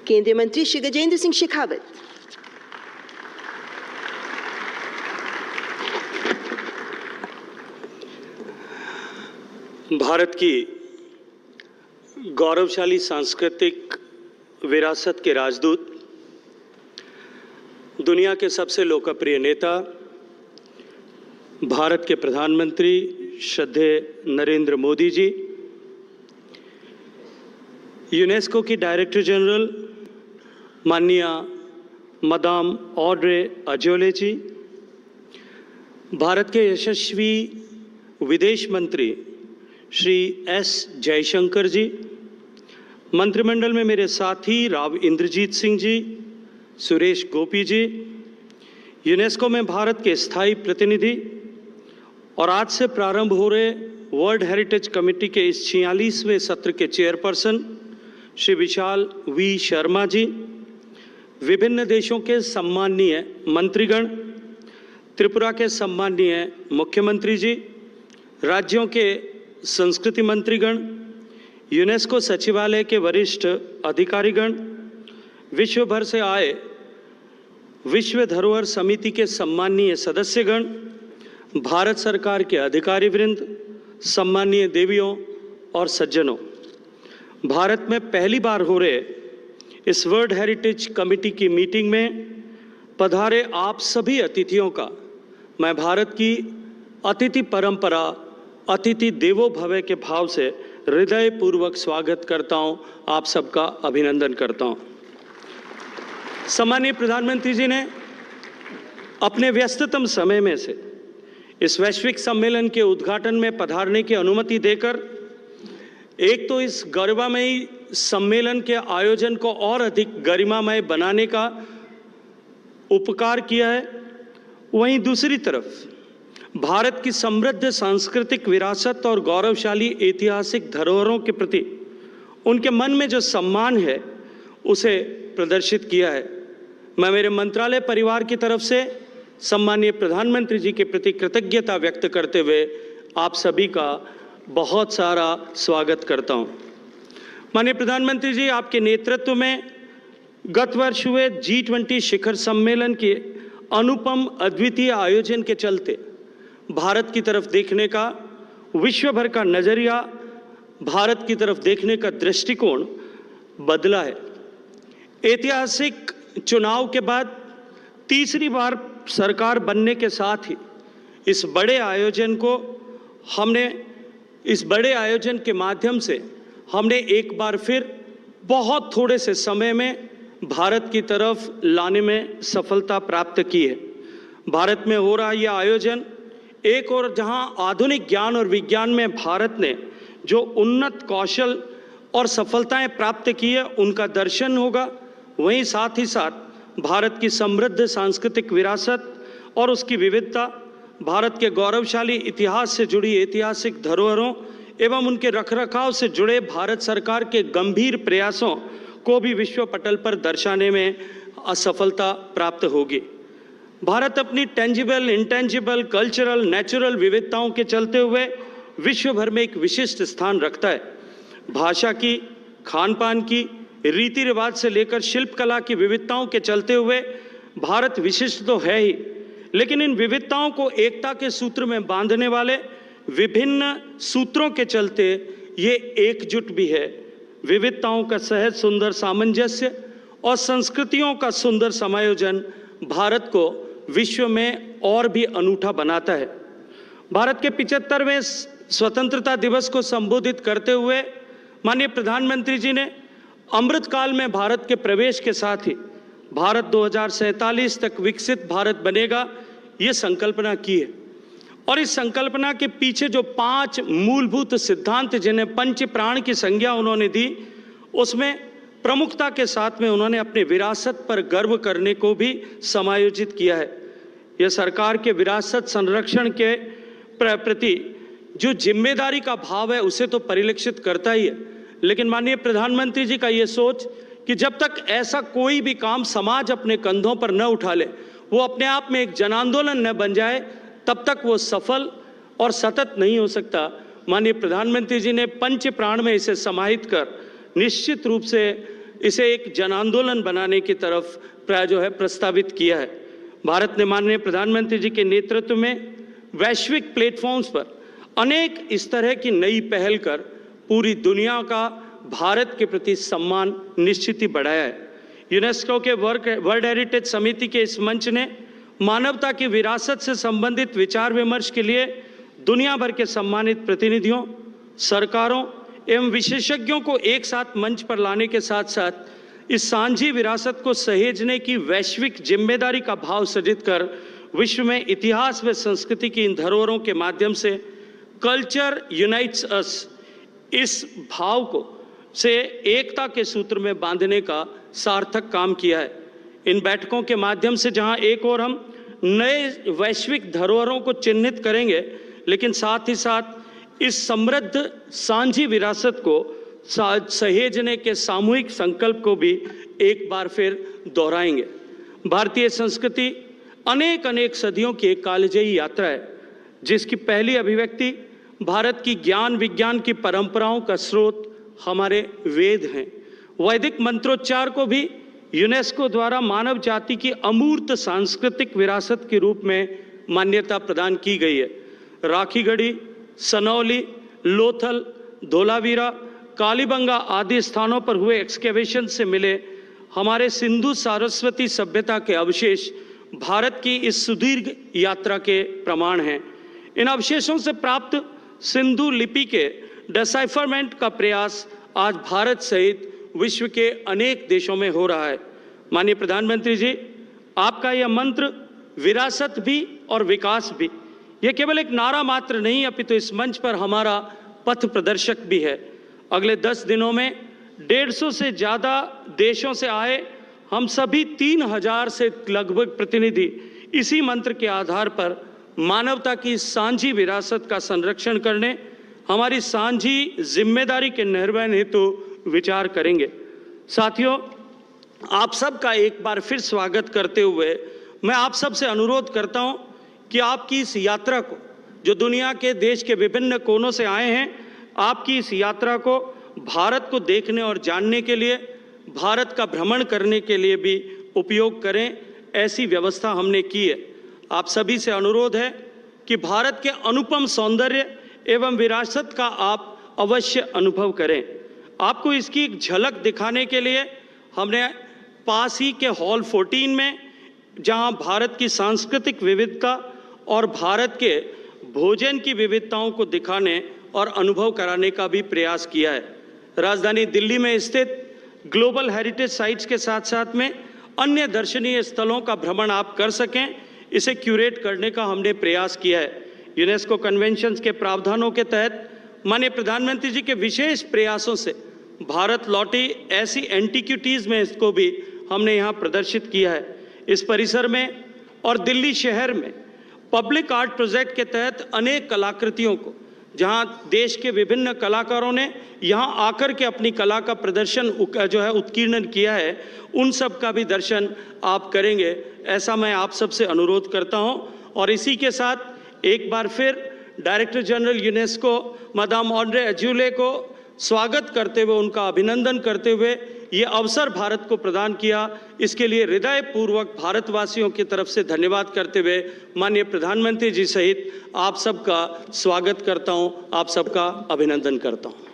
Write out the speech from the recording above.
केंद्रीय मंत्री श्री गजेंद्र सिंह शेखावत। भारत की गौरवशाली सांस्कृतिक विरासत के राजदूत, दुनिया के सबसे लोकप्रिय नेता, भारत के प्रधानमंत्री श्रद्धेय नरेंद्र मोदी जी, यूनेस्को की डायरेक्टर जनरल माननीय मदाम ऑड्रे अजोले जी, भारत के यशस्वी विदेश मंत्री श्री एस जयशंकर जी, मंत्रिमंडल में मेरे साथी राव इंद्रजीत सिंह जी, सुरेश गोपी जी, यूनेस्को में भारत के स्थायी प्रतिनिधि और आज से प्रारंभ हो रहे वर्ल्ड हेरिटेज कमेटी के इस 46वें सत्र के चेयरपर्सन श्री विशाल वी शर्मा जी, विभिन्न देशों के सम्माननीय मंत्रीगण, त्रिपुरा के सम्माननीय मुख्यमंत्री जी, राज्यों के संस्कृति मंत्रीगण, यूनेस्को सचिवालय के वरिष्ठ अधिकारीगण, विश्व भर से आए विश्व धरोहर समिति के सम्माननीय सदस्यगण, भारत सरकार के अधिकारी वृंद, सम्माननीय देवियों और सज्जनों, भारत में पहली बार हो रहे इस वर्ल्ड हेरिटेज कमेटी की मीटिंग में पधारे आप सभी अतिथियों का मैं भारत की अतिथि परंपरा, अतिथि देवो भव के भाव से हृदयपूर्वक स्वागत करता हूं, आप सबका अभिनंदन करता हूं। सम्माननीय प्रधानमंत्री जी ने अपने व्यस्ततम समय में से इस वैश्विक सम्मेलन के उद्घाटन में पधारने की अनुमति देकर एक तो इस गरिमामयी सम्मेलन के आयोजन को और अधिक गरिमामय बनाने का उपकार किया है, वहीं दूसरी तरफ भारत की समृद्ध सांस्कृतिक विरासत और गौरवशाली ऐतिहासिक धरोहरों के प्रति उनके मन में जो सम्मान है उसे प्रदर्शित किया है। मैं मेरे मंत्रालय परिवार की तरफ से सम्माननीय प्रधानमंत्री जी के प्रति कृतज्ञता व्यक्त करते हुए आप सभी का बहुत सारा स्वागत करता हूं। माननीय प्रधानमंत्री जी, आपके नेतृत्व में गत वर्ष हुए G20 शिखर सम्मेलन के अनुपम अद्वितीय आयोजन के चलते भारत की तरफ देखने का, विश्व भर का नजरिया, भारत की तरफ देखने का दृष्टिकोण बदला है। ऐतिहासिक चुनाव के बाद तीसरी बार सरकार बनने के साथ ही इस बड़े आयोजन के माध्यम से हमने एक बार फिर बहुत थोड़े से समय में भारत की तरफ लाने में सफलता प्राप्त की है। भारत में हो रहा यह आयोजन एक और जहां आधुनिक ज्ञान और विज्ञान में भारत ने जो उन्नत कौशल और सफलताएं प्राप्त की है उनका दर्शन होगा, वहीं साथ ही साथ भारत की समृद्ध सांस्कृतिक विरासत और उसकी विविधता, भारत के गौरवशाली इतिहास से जुड़ी ऐतिहासिक धरोहरों एवं उनके रखरखाव से जुड़े भारत सरकार के गंभीर प्रयासों को भी विश्व पटल पर दर्शाने में असफलता प्राप्त होगी। भारत अपनी टेंजिबल, इंटेंजिबल, कल्चरल, नेचुरल विविधताओं के चलते हुए विश्व भर में एक विशिष्ट स्थान रखता है। भाषा की, खान पान की, रीति रिवाज से लेकर शिल्प कला की विविधताओं के चलते हुए भारत विशिष्ट तो है ही, लेकिन इन विविधताओं को एकता के सूत्र में बांधने वाले विभिन्न सूत्रों के चलते ये एकजुट भी है। विविधताओं का सहज सुंदर सामंजस्य और संस्कृतियों का सुंदर समायोजन भारत को विश्व में और भी अनूठा बनाता है। भारत के 75वें स्वतंत्रता दिवस को संबोधित करते हुए माननीय प्रधानमंत्री जी ने अमृतकाल में भारत के प्रवेश के साथ ही भारत 2047 तक विकसित भारत बनेगा, ये संकल्पना की है। और इस संकल्पना के पीछे जो 5 मूलभूत सिद्धांत जिन्हें पंच प्राण की संज्ञा उन्होंने दी, उसमें प्रमुखता के साथ में उन्होंने अपने विरासत पर गर्व करने को भी समायोजित किया है। यह सरकार के विरासत संरक्षण के प्रति जो जिम्मेदारी का भाव है उसे तो परिलक्षित करता ही है, लेकिन माननीय प्रधानमंत्री जी का ये सोच कि जब तक ऐसा कोई भी काम समाज अपने कंधों पर न उठा ले, वो अपने आप में एक जन आंदोलन न बन जाए, तब तक वो सफल और सतत नहीं हो सकता। माननीय प्रधानमंत्री जी ने पंच प्राण में इसे समाहित कर निश्चित रूप से इसे एक जन आंदोलन बनाने की तरफ जो है प्रस्तावित किया है। भारत ने माननीय प्रधानमंत्री जी के नेतृत्व में वैश्विक प्लेटफॉर्म्स पर अनेक इस तरह की नई पहल कर पूरी दुनिया का भारत के प्रति सम्मान निश्चित ही बढ़ाया है। यूनेस्को के वर्ल्ड हेरिटेज समिति के इस मंच ने मानवता की विरासत से संबंधित विचार विमर्श के लिए दुनिया भर के सम्मानित प्रतिनिधियों, सरकारों एवं विशेषज्ञों को एक साथ मंच पर लाने के साथ साथ इस सांझी विरासत को सहेजने की वैश्विक जिम्मेदारी का भाव सृजित कर विश्व में इतिहास व संस्कृति की इन धरोहरों के माध्यम से कल्चर यूनाइट्स अस, इस भाव को से एकता के सूत्र में बांधने का सार्थक काम किया है। इन बैठकों के माध्यम से जहां एक और हम नए वैश्विक धरोहरों को चिन्हित करेंगे, लेकिन साथ ही साथ इस समृद्ध सांझी विरासत को सहेजने के सामूहिक संकल्प को भी एक बार फिर दोहराएंगे। भारतीय संस्कृति अनेक सदियों की एक कालजयी यात्रा है, जिसकी पहली अभिव्यक्ति भारत की ज्ञान विज्ञान की परंपराओं का स्रोत हमारे वेद हैं। वैदिक मंत्रोच्चार को भी यूनेस्को द्वारा मानव जाति की अमूर्त सांस्कृतिक विरासत के रूप में मान्यता प्रदान की गई है। राखीगढ़ी, सनौली, लोथल, धोलावीरा, कालीबंगा आदि स्थानों पर हुए एक्सकेवेशन से मिले हमारे सिंधु सारस्वती सभ्यता के अवशेष भारत की इस सुदीर्घ यात्रा के प्रमाण हैं। इन अवशेषों से प्राप्त सिंधु लिपि के डिसाइफरमेंट का प्रयास आज भारत सहित विश्व के अनेक देशों में हो रहा है। माननीय प्रधानमंत्री जी, आपका यह मंत्र विरासत भी और विकास भी, यह केवल एक नारा मात्र नहीं, अपितु इस मंच पर हमारा पथ प्रदर्शक भी है। अगले 10 दिनों में 150 से ज़्यादा देशों से आए हम सभी 3000 से लगभग प्रतिनिधि इसी मंत्र के आधार पर मानवता की सांझी विरासत का संरक्षण करने, हमारी सांझी जिम्मेदारी के निर्वहन हेतु विचार करेंगे। साथियों, आप सबका एक बार फिर स्वागत करते हुए मैं आप सब से अनुरोध करता हूं कि आपकी इस यात्रा को, जो दुनिया के देश के विभिन्न कोनों से आए हैं, आपकी इस यात्रा को भारत को देखने और जानने के लिए, भारत का भ्रमण करने के लिए भी उपयोग करें। ऐसी व्यवस्था हमने की है। आप सभी से अनुरोध है कि भारत के अनुपम सौंदर्य एवं विरासत का आप अवश्य अनुभव करें। आपको इसकी एक झलक दिखाने के लिए हमने पास ही के हॉल 14 में, जहां भारत की सांस्कृतिक विविधता और भारत के भोजन की विविधताओं को दिखाने और अनुभव कराने का भी प्रयास किया है। राजधानी दिल्ली में स्थित ग्लोबल हेरिटेज साइट्स के साथ साथ में अन्य दर्शनीय स्थलों का भ्रमण आप कर सकें, इसे क्यूरेट करने का हमने प्रयास किया है। यूनेस्को कन्वेंशंस के प्रावधानों के तहत माननीय प्रधानमंत्री जी के विशेष प्रयासों से भारत लौटी ऐसी एंटीक्विटीज़ में इसको भी हमने यहाँ प्रदर्शित किया है। इस परिसर में और दिल्ली शहर में पब्लिक आर्ट प्रोजेक्ट के तहत अनेक कलाकृतियों को, जहाँ देश के विभिन्न कलाकारों ने यहाँ आकर के अपनी कला का प्रदर्शन जो है उत्कीर्णन किया है, उन सब का भी दर्शन आप करेंगे, ऐसा मैं आप सब से अनुरोध करता हूँ। और इसी के साथ एक बार फिर director general UNESCO madam Audrey Azoulay को स्वागत करते हुए, उनका अभिनंदन करते हुए ये अवसर भारत को प्रदान किया, इसके लिए हृदयपूर्वक भारतवासियों की तरफ से धन्यवाद करते हुए माननीय प्रधानमंत्री जी सहित आप सबका स्वागत करता हूं, आप सबका अभिनंदन करता हूं।